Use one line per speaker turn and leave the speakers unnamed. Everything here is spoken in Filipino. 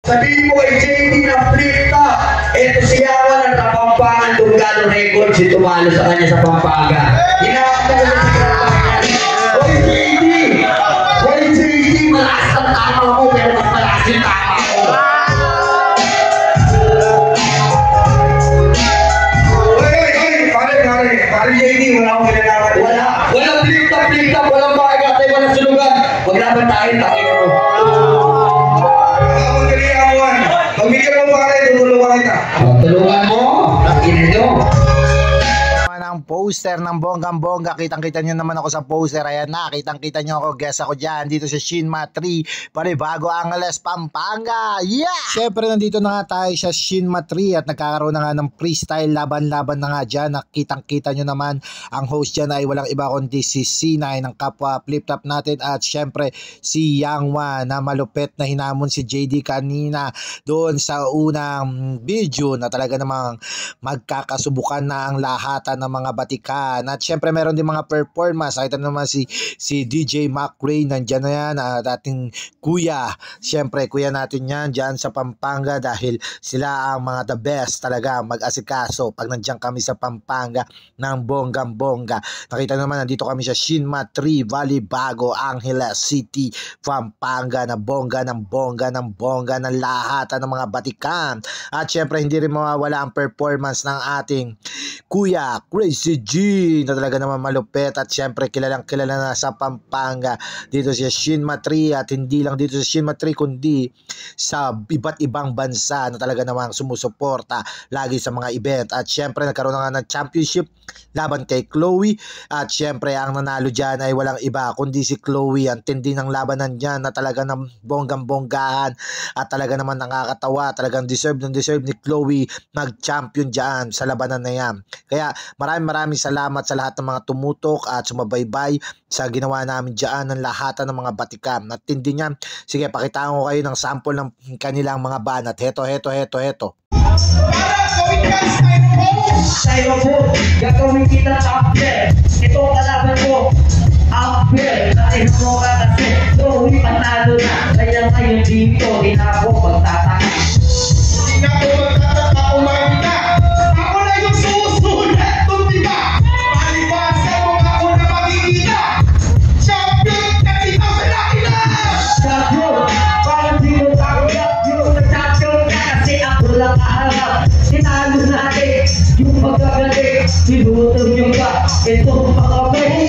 Sabihin mo kay JD na flip top. Ito si Yawan ang Kapampangan Dungano Record. Si tumalo sa kanya sa Pampanga. Hinahakot na si Kapampangan. Hoy JD! Hoy JD! Malakas ang tama mo pero mas malakas yung tama ko. Pare JD, wala akong ginagawa. Walang flip top, walang makikatay, walang sulugan. Maglaban tayo, tayo mo. Pag-bigyan mo pare, tutulungan kita. Tulungan mo? Ginito.
Ang poster ng bonggang-bongga, kitang-kita nyo naman ako sa poster. Ayan na, kitang-kita nyo ako, guess ako dyan dito sa Shinma 3 Panibago Angeles, Pampanga. Yeah! Siyempre nandito na nga tayo sa Shinma 3 at nagkakaroon na nga ng freestyle laban-laban na nga dyan. Kitang-kita nyo naman ang host dyan ay walang iba kundi si C9 ng kapwa flip top natin at siyempre si Yangwa na malupit na hinamon si JD kanina doon sa unang video na talaga namang magkakasubukan na ang lahatan ng mga batikan. At syempre meron din mga performance. Nakita naman si DJ McRae, nandyan na yan, dating kuya. Syempre kuya natin yan dyan sa Pampanga dahil sila ang mga the best talaga mag-asikaso pag nandyan kami sa Pampanga ng bonggang-bongga. Nakita naman nandito kami sa Shinma 3 Balibago Angeles City, Pampanga na bongga ng bongga ng bongga ng lahatan ng mga batikan. At syempre hindi rin mawawala ang performance ng ating kuya Crazy G na talaga naman malupit at syempre kilalang kilala na sa Pampanga dito sa Shinma 3 at hindi lang dito sa Shinma 3 kundi sa iba't ibang bansa na talaga namang sumusuporta lagi sa mga event. At syempre nagkaroon na nga ng championship laban kay Chloe at syempre ang nanalo dyan ay walang iba kundi si Chloe. Ang tindi ng labanan dyan na talaga ng bonggang-bonggahan at talaga naman nakakatawa, talagang deserve ni Chloe mag-champion dyan sa labanan na yan. Kaya maraming salamat sa lahat ng mga tumutok at sumabaybay sa ginawa namin dyan ng lahatan ng mga batikan. At tindi niyan, sige pakitaan ko kayo ng sample ng kanilang mga banat. Heto.
Sa'yo po, gagawin kita champion. Ito ang kalaban ko, Ampere. Natin mo ka kasi, Chloe panalo na. Kaya ngayon dito, di na ako magtataka.
Hindi na ako magtataka, umayin ka. Ako na yung susulat kung diba? Palibasa mo ako na makikita. Champion kasi ito sa laki na!
Champion, parang di mo takot. Yung champion ka kasi ako lang kaharap. Sinalo natin yung pagkagaling. Sinutom yung ka, ito pa kami.